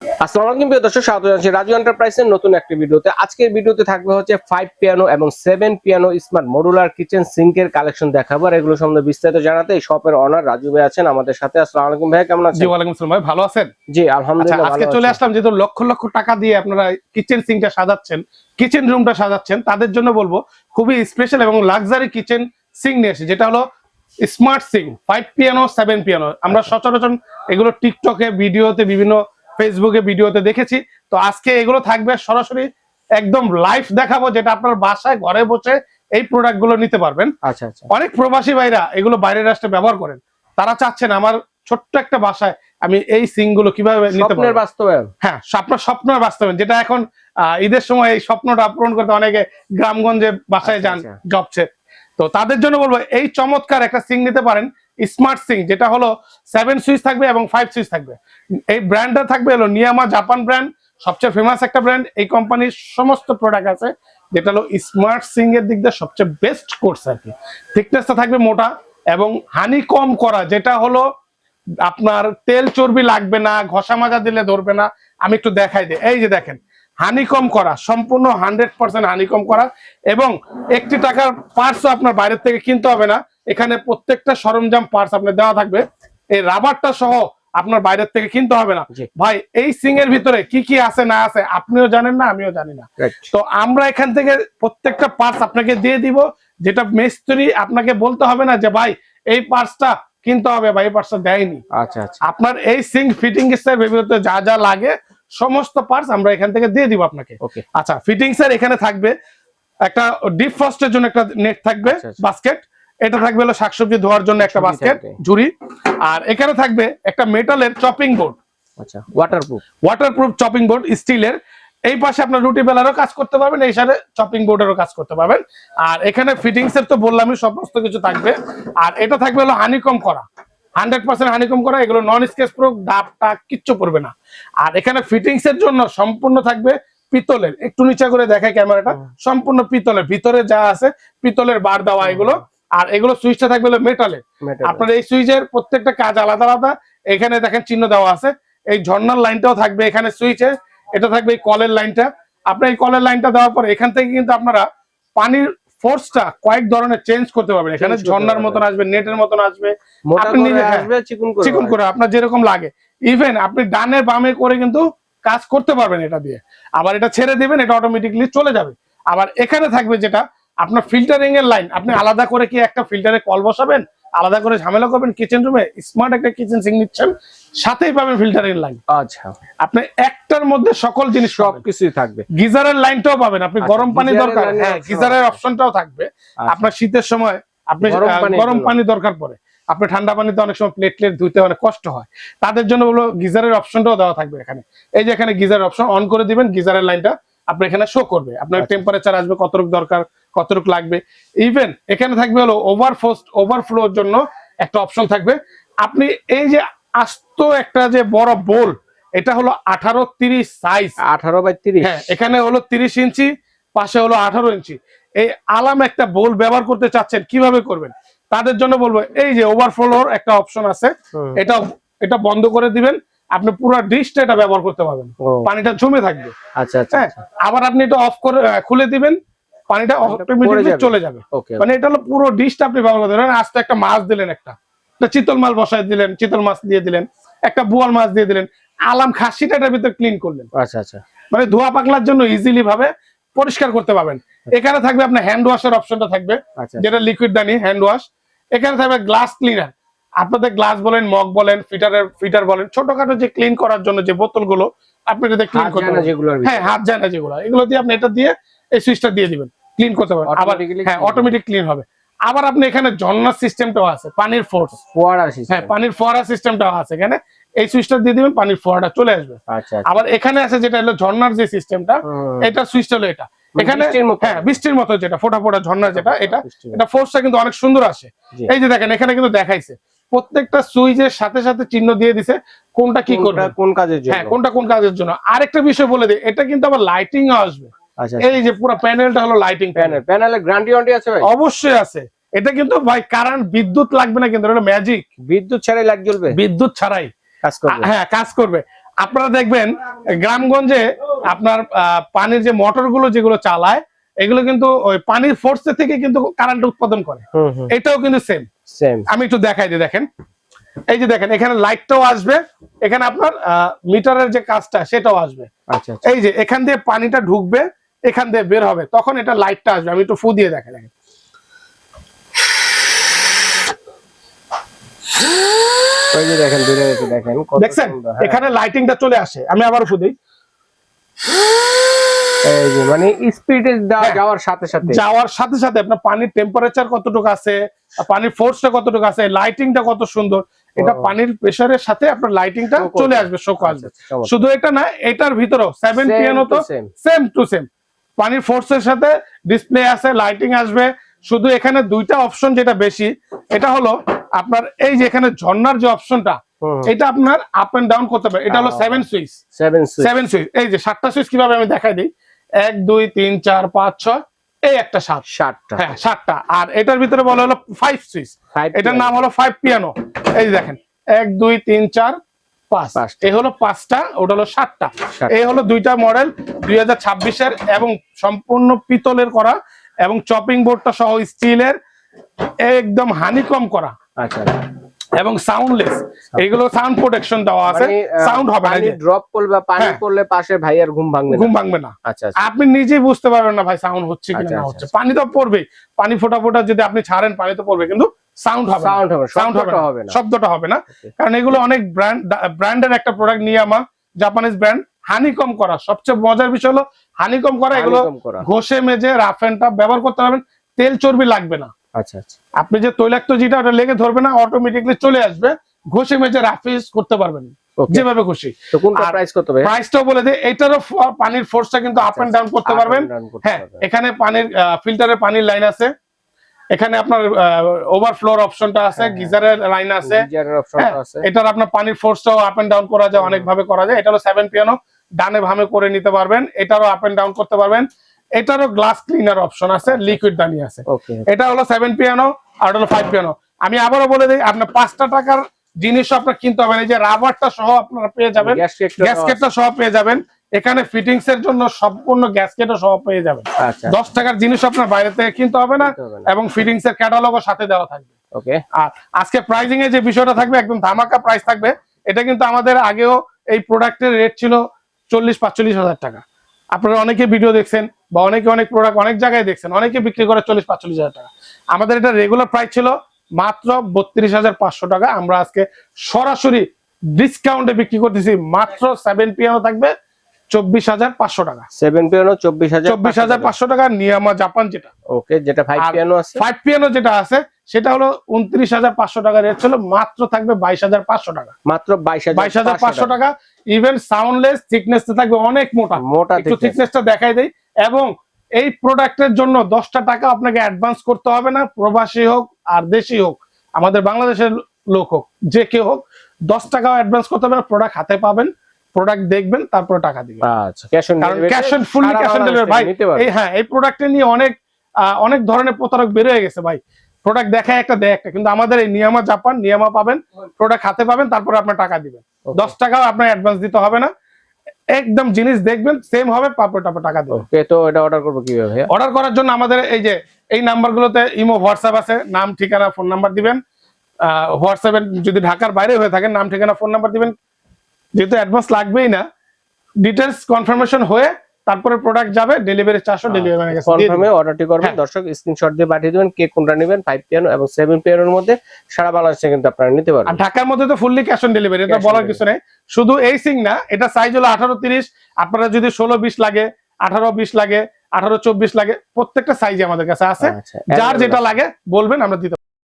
আসসালামু আলাইকুম প্রিয় দর্শক, স্বাগত জানাচ্ছি রাজু এন্টারপ্রাইজের নতুন একটি ভিডিওতে। আজকের ভিডিওতে থাকবে হচ্ছে 5 পিয়ানো এবং 7 পিয়ানো স্মার্ট মডুলার কিচেন সিঙ্কের কালেকশন দেখাবো। আর এগুলো সম্বন্ধে বিস্তারিত জানাতে এই শপের ওনার রাজু ভাই আছেন আমাদের সাথে। আসসালামু আলাইকুম ভাই, কেমন আছেন? জি ওয়ালাইকুম আসসালাম ভাই, ভালো আছেন? জি আলহামদুলিল্লাহ আজকে ভালো চলে আছি। আসলাম, যেহেতু লক্ষ লক্ষ টাকা দিয়ে আপনারা কিচেন সিঙ্কটা সাজাচ্ছেন, কিচেন রুমটা সাজাচ্ছেন, তাদের জন্য বলবো খুবই স্পেশাল এবং লাক্সারি কিচেন সিঙ্ক নিয়ে এসেছি, যেটা হলো স্মার্ট সিঙ্ক 5 পিয়ানো 7 পিয়ানো। আমরা সচরাচর এগুলো টিকটকে ভিডিওতে, বিভিন্ন ফেসবুকে ভিডিওতে দেখেছি। তো আজকে এগুলো থাকবে সরাসরি একদম লাইভ দেখাবো, যেটা আপনার বাসায় ঘরে বসে এই প্রোডাক্ট গুলো নিতে পারবেন। আচ্ছা আচ্ছা। অনেক প্রবাসী ভাইরা এগুলো বাইরের রাষ্ট্রে ব্যবহার করেন, তারা চাচ্ছেন আমার ছোট্ট একটা বাসায় আমি এই সিঙ্ক গুলো কিভাবে নিতে পারবো। বাস্তবায়ন, হ্যাঁ, স্বপ্নের বাস্তবায়ন, যেটা এখন ঈদের সময় এই স্বপ্নটা পূরণ করতে অনেকে গ্রামগঞ্জে বাসায় যান জবছে। তো তাদের জন্য বলবো এই চমৎকার একটা সিঙ্ক নিতে পারেন, স্মার্ট সিঙ্ক, যেটা হলো 7 সুইচ থাকবে এবং 5 সুইচ থাকবে। এই ব্র্যান্ডটা থাকবে হলো নিয়ামা, জাপান ব্র্যান্ড, সবচেয়ে ফেমাস একটা ব্র্যান্ড। এই কোম্পানির সমস্ত প্রোডাক্ট আছে, যেটা হলো স্মার্ট সিঙ্ক এর দিক দিয়ে সবচেয়ে বেস্ট কোর্স আর কি। থিকনেসটা থাকবে মোটা এবং হানি কম করা, যেটা হলো আপনার তেল চর্বি লাগবে না, ঘষা মাজা দিলে ধরবে না। আমি একটু দেখাই দিই, এই যে দেখেন, হানিকম করা, সম্পূর্ণ 100% হানিকম করা, এবং একটি টাকার পার্টসও আপনার বাইরের থেকে কিনতে হবে না। এখানে প্রত্যেকটা সরঞ্জাম পার্টস আপনার দেওয়া থাকবে, এই রাবারটা সহ আপনার বাইরের থেকে কিনতে হবে না। ভাই এই সিং এর ভিতরে কি কি আছে না আছে আপনিও জানেন না, আমিও জানি না। তো আমরা এখান থেকে প্রত্যেকটা পার্টস আপনাকে দিয়ে দিব, যেটা মিস্ত্রি আপনাকে বলতে হবে না যে ভাই এই পার্টসটা কিনতে হবে বা এই পার্টসটা দেয়নি। আচ্ছা আচ্ছা। আপনার এই সিঙ্ক ফিটিং এর ভিতরে যা যা লাগে সমস্ত পার্টস আমরা এখান থেকে দিয়ে দিব আপনাকে। আচ্ছা, ফিটিংস এর এখানে থাকবে একটা ডিপ ফ্রস্টের জন্য একটা নেট থাকবে, বাস্কেট। এটা থাকবে হলো শাকসবজি ধোয়ার জন্য একটা বাস্কেট, ঝুড়ি। আর এখানে থাকবে একটা মেটালের চপিং বোর্ড, আচ্ছা ওয়াটারপ্রুফ চপিং বোর্ড স্টিলের। এই পাশে আপনার রুটি বেলারও কাজ করতে পারবেন, এই সাথে চপিং বোর্ডেরও কাজ করতে পারবেন। আর এখানে ফিটিংস এর তো বললামই, সমস্ত কিছু থাকবে। আর এটা থাকবে হলো হানিকম করা, 100% হানিকম করা। এগুলো নন স্কেচ প্রুফ, দাগ টাগ কিচ্ছু পড়বে না। আর এখানে ফিটিংস এর জন্য সম্পূর্ণ থাকবে পিতলের, একটু নিচে করে দেখায় ক্যামেরাটা, সম্পূর্ণ পিতলের, ভিতরে যা আছে পিতলের বার দেওয়া এগুলো। আর এগুলো সুইচটা থাকবে হলো মেটালের। আপনার এই সুইচের প্রত্যেকটা কাজ আলাদা আলাদা, এখানে দেখেন চিহ্ন দেওয়া আছে। এই ঝর্ণার লাইনটাও থাকবে এখানে সুইচে, এটা থাকবে এই কলের লাইনটা। আপনার এই কলের লাইনটা দেওয়ার পর এখান থেকে কিন্তু আপনারা পানির ফোর্সটা কয়েক ধরনের চেঞ্জ করতে পারবেন। এখানে ঝর্ণার মতন আসবে, নেটের মতন আসবে, চিকন করে আপনার যেরকম লাগে। ইভেন আপনি ডানে বামে করে কিন্তু কাজ করতে পারবেন এটা দিয়ে। আবার এটা ছেড়ে দিবেন, এটা অটোমেটিকলি চলে যাবে। আবার এখানে থাকবে যেটা আপনার ফিল্টারিং এর লাইন, আপনি আলাদা করে কি একটা ফিল্টারে কল বসাবেন, আলাদা করে ঝামেলা করবেন কিচেন রুমে? স্মার্ট একটা কিচেন সিঙ্ক নিচ্ছেন, সাথেই পাবেন ফিল্টারিং লাইন। আচ্ছা, আপনি একটার মধ্যে সকল জিনিস সবকিছুই থাকবে। গিজারের লাইনটাও পাবেন, আপনি গরম পানি দরকার, হ্যাঁ গিজারের অপশনটাও থাকবে। আপনার শীতের সময় আপনি গরম পানি দরকার পড়ে, আপনি ঠান্ডা পানিতে অনেক সময় প্লেট ধুইতে অনেক কষ্ট হয়, তাদের জন্য বলবো গিজারের অপশনটাও দেওয়া থাকবে এখানে। এই যে এখানে গিজারের অপশন অন করে দিবেন, গিজারের লাইনটা আপনি এখানে শো করবে, আপনার টেম্পারেচার আসবে, কতটুকু দরকার, কতটুকু লাগবে। ইভেন এখানে থাকবে হলো ওভারফ্লোর জন্য একটা অপশন থাকবে। আপনি এই যে আস্ত একটা যে বড় বোল, এটা হলো 18-30 সাইজ, 18/30। হ্যাঁ, এখানে হলো 30 ইঞ্চি, পাশে হলো 18 ইঞ্চি। এই আলাম একটা বোল ব্যবহার করতে চাচ্ছেন, কিভাবে করবেন? তাদের জন্য বলবো এই যে ওভারফ্লোর একটা অপশন আছে, এটা বন্ধ করে দিবেন, আপনি পুরো ডিশটা এটা ব্যবহার করতে পারবেন, পানিটা জমে থাকবে। আচ্ছা আচ্ছা। আবার আপনি এটা অফ করে খুলে দিবেন, পানিটা অটোমেটিকলি চলে যাবে। মানে এটা হলো পুরো ডিশটা আপনি ব্যবহার করতে পারেন। আস্তে একটা মাছ দিলেন, একটা চিতল মাছ বসায় দিলেন, চিতল মাছ দিয়ে দিলেন, একটা বোয়াল মাছ দিয়ে দিলেন, আলাম খাসিটা এটার ভিতরে ক্লিন করলেন। আচ্ছা আচ্ছা। মানে ধোয়া পাকলার জন্য ইজিলি ভাবে পরিষ্কার করতে পারবেন। এখানে থাকবে আপনার হ্যান্ড ওয়াশের অপশনটা থাকবে, যেটা লিকুইড দানি হ্যান্ড ওয়াশ। এখানে থাকবে গ্লাস ক্লিনার, আপনাদের গ্লাস বলেন, মগ বলেন, ফিটার বলেন, ছোটখাটো যে ক্লিন করার জন্য যে বোতলগুলো আপনি এটাতে ক্লিন করতে পারবেন। হ্যাঁ, হাত যায় না যেগুলো, এগুলো দিয়ে আপনি এটা দিয়ে এই সুইচটা দিয়ে দিবেন, ক্লিন করতে পারবেন। আবার হ্যাঁ, অটোমেটিক ক্লিন হবে। আবার আপনি এখানে ঝর্ণার সিস্টেমটাও আছে, পানির ফোয়ারা সিস্টেম, হ্যাঁ পানির ফোয়ারা সিস্টেমটাও আছে এখানে। এই সুইচটা দিয়ে দিবেন, পানির ফোয়ারাটা চলে আসবে। আবার এখানে আছে যেটা হলো ঝর্ণার যে সিস্টেমটা, এটা সুইচটা হলো এটা এখানে, হ্যাঁ বৃষ্টির মতো যেটা ফোটা ফোটা ঝর্ণা, যেটা এটা ফোর্সটা কিন্তু অনেক সুন্দর আসে। এই যে দেখেন এখানে কিন্তু দেখাইছে, প্রত্যেকটা সুইচের সাথে সাথে চিহ্ন দিয়ে দিছে কোনটা কি করবে, কোন কাজের জন্য, হ্যাঁ কোনটা কোন কাজের জন্য। আরেকটা বিষয় বলে দিই, এটা কিন্তু আবার লাইটিং আসবে। এই যে পুরো প্যানেলটা হলো লাইটিং প্যানেল, প্যানেলের গ্যারান্টি ওয়ারেন্টি আছে ভাই? অবশ্যই আছে। এটা কিন্তু ভাই কারেন্ট, বিদ্যুৎ লাগবে না, কিন্তু এটা ম্যাজিক, বিদ্যুৎ ছাড়াই লাইট জ্বলবে, বিদ্যুৎ ছাড়াই কাজ করবে, হ্যাঁ কাজ করবে। আপনারা দেখবেন গ্রামগঞ্জে আপনার পানির যে মোটরগুলো যেগুলো চালায় এগুলো কিন্তু ওই পানির ফোর্স থেকে কিন্তু কারেন্ট উৎপাদন করে। এটাও কিন্তু সেম। আমি একটু দেখাই দিই, দেখেন এই যে দেখেন এখানে লাইটটাও আসবে, এখানে আপনার মিটারের যে কাজটা সেটাও আসবে। আচ্ছা, এই যে এখান দিয়ে পানিটা ঢুকবে, এখান দিয়ে বের হবে, তখন এটা লাইটটা আসবে। আমি একটু ফু দিয়ে দেখেন, ওই যে দেখেন দেখেন দেখছেন এখানে লাইটিংটা চলে আসে। আমি আবার ফু দিই, এই যে মানে স্পিডে যাওয়ার সাথে সাথে আপনার পানির টেম্পারেচার কতটুকু আছে, পানির ফোর্সটা কতটুকু আছে, লাইটিংটা কত সুন্দর, এটা পানির প্রেসারের সাথে আপনার লাইটিংটা চলে আসবে, শোক আসবে। শুধু এটা না, এটার ভিতরেও 7 পিয়ানো তো সেম টু সেম পানির ফোর্সের সাথে ডিসপ্লে আছে, লাইটিং আসবে। শুধু এখানে দুইটা অপশন যেটা বেশি, এটা হলো আপনার এই যে এখানে ঝর্ণার যে অপশনটা, এটা আপনার আপ এন্ড ডাউন করতে পারে। এটা হলো 7 সুইচ। এই যে 7টা সুইচ কিভাবে আমি দেখাই দিই, 1 2 3 4 5 6, এই একটা 7টা, হ্যাঁ 7টা। আর এটার ভিতরে বলা হলো 5 সুইচ, এটার নাম হলো 5 পিয়ানো। এই যে দেখেন 1 2 3 4 5, এই হলো 5টা, ওটা হলো 7টা। এই হলো দুইটা মডেল 2026 এর, এবং সম্পূর্ণ পিতলের করা, এবং চপিং বোর্ডটা সহ স্টিলের, একদম হানিকম করা। আচ্ছা, এবং সাউন্ডলেস, এইগুলো সাউন্ড প্রোটেকশন দেওয়া আছে, সাউন্ড হবে না। ড্রপ করলে বা পানি পড়লে পাশে ভাইয়ার ঘুম ভাঙবে না। আচ্ছা, আপনি নিজেই বুঝতে পারবেন না ভাই সাউন্ড হচ্ছে কি না হচ্ছে। পানি তো পড়বে, পানি ফোটা ফোটা যদি আপনি ছাড়েন পানি তো পড়বে, কিন্তু সাউন্ড হবে না, শব্দটা হবে না। কারণ এগুলো অনেক ব্র্যান্ডের একটা প্রোডাক্ট, নিয়ামা জাপানিজ ব্র্যান্ড, হানিকম করা। সবচেয়ে মজার বিষয় হলো হানিকম করা। এগুলো ঘষে মেজে রাফ এন্ড টাফ ব্যবহার করতে পারবেন, তেল চর্বি লাগবে না। আচ্ছা, আপনি যে তৈলাক্ত যেটা ওটা লেগে ধরবে না, অটোমেটিকলি চলে আসবে, ঘষে মেজে রাফ ইউজ করতে পারবেন যেভাবে খুশি। তো কোনটা প্রাইস কত ভাই? প্রাইসটাও বলে দেই, এটারও পানির ফোর্সটা কিন্তু আপ এন্ড ডাউন করতে পারবেন। হ্যাঁ, এখানে পানির ফিল্টারের পানির লাইন আছে, এখানে আপনার ওভারফ্লোর অপশনটা আছে, গিজারের লাইন আছে, এটার আপনার পানির ফোর্সটাও আপ এন্ড ডাউন করা যায়, অনেক ভাবে করা যায়। এটা হলো 7 পিয়ানো, ডানে ভামে করে নিতে পারবেন, এটারও আপ এন্ড ডাউন করতে পারবেন। এটারও গ্লাস ক্লিনার অপশন আছে, লিকুইড দানি আছে। এটা হলো 7 পিয়ানো, আর হলো 5 পিয়ানো। আমি আবারও বলে দিই, আপনার 5টা টাকার জিনিস আপনার কিনতে হবে না। এই যে রাবারটা সহ আপনারা পেয়ে যাবেন, গ্যাসকেটটা সহ পেয়ে যাবেন, এখানে ফিটিংস এর জন্য সম্পূর্ণ গ্যাসকেটও সহ পেয়ে যাবেন। 10 টাকার জিনিস আপনার বাইরে থেকে কিনতে হবে না, এবং ফিটিংস এর ক্যাটালগও সাথে দেওয়া থাকবে। আর আজকে প্রাইজিং এ যে বিষয়টা থাকবে, একদম ধামাকা প্রাইস থাকবে। এটা কিন্তু আমাদের আগেও এই প্রোডাক্টের রেট ছিল 40-45 হাজার টাকা। আপনারা অনেকে ভিডিও দেখছেন, বা অনেকে অনেক প্রোডাক্ট অনেক জায়গায় দেখছেন, অনেকে বিক্রি করে 40-45 হাজার টাকা। আমাদের এটা রেগুলার প্রাইস ছিল মাত্র 32,500 টাকা। আমরা আজকে সরাসরি ডিসকাউন্টে বিক্রি করতেছি, মাত্র 7 পিয়ানো থাকবে 24,500 টাকা। 7 পিয়ানো 24,500 টাকা, নিয়ামা জাপান যেটা। ওকে, যেটা 5 পিয়ানো আছে, 5 পিয়ানো যেটা আছে সেটা হলো 29,500 টাকা রেট ছিল, মাত্র থাকবে 22,500 টাকা। মাত্র 22,500 টাকা। ইভেন সাউন্ডলেস, থিকনেস থাকবে অনেক মোটা, একটু থিকনেসটা দেখাই দেই। এবং এই প্রোডাক্টের জন্য 10টা টাকা আপনাকে অ্যাডভান্স করতে হবে না, প্রবাসী হোক আর দেশি হোক, আমাদের বাংলাদেশের লোক হোক, যে কেউ হোক, 10 টাকাও অ্যাডভান্স করতে হবে না। প্রোডাক্ট হাতে পাবেন, প্রোডাক্ট দেখবেন, তারপরে টাকা দিবেন। আচ্ছা, ক্যাশ অন ডেলিভারি ভাই। হ্যাঁ, এই প্রোডাক্টে নিয়ে অনেক ধরনের প্রতারক বের হয়ে গেছে ভাই। প্রোডাক্ট দেখায় একটা দেয় একটা, কিন্তু আমাদের এই নিয়ামা জাপান, নিয়ামা পাবেন, প্রোডাক্ট হাতে পাবেন, তারপরে আপনার টাকা দিবেন। 10 টাকাও আপনার অ্যাডভান্স দিতে হবে না, একদম জিনিস দেখবেন সেম হবে, তারপরে টাকা দিবেন। ওকে, তো এটা অর্ডার করব কিভাবে? অর্ডার করার জন্য আমাদের এই নাম্বারগুলোতে ইমো, হোয়াটসঅ্যাপ আছে, নাম ঠিকানা ফোন নাম্বার দিবেন। হোয়াটসঅ্যাপে যদি ঢাকার বাইরে হয়ে থাকেন, নাম ঠিকানা ফোন নাম্বার দিবেন, যেহেতু অ্যাডভান্স লাগবেই না। ডিটেইলস কনফার্মেশন হয়ে তারপরে প্রোডাক্ট যাবে, ডেলিভারি চার্জও ডেলিভারি ম্যানের কাছে কনফার্মে অর্ডারটি করবেন। দর্শক স্ক্রিনশট দিয়ে পাঠিয়ে দিবেন কে কোনটা নেবেন। 5 পিয়ানো এবং 7 পিয়ানোর মধ্যে সারা বাংলাদেশে কিন্তু আপনারা নিতে পারবেন। আর ঢাকার মধ্যে তো ফুললি ক্যাশ অন ডেলিভারি, এটা বলার কিছু নেই। শুধু এই সিং না, এটা সাইজ হলো 18-30, আপনারা যদি 16-20 লাগে, 18-20 লাগে, 18-24 লাগে, প্রত্যেকটা সাইজে আমাদের কাছে আছে। যার যেটা লাগে বলবেন, আমরা দিতে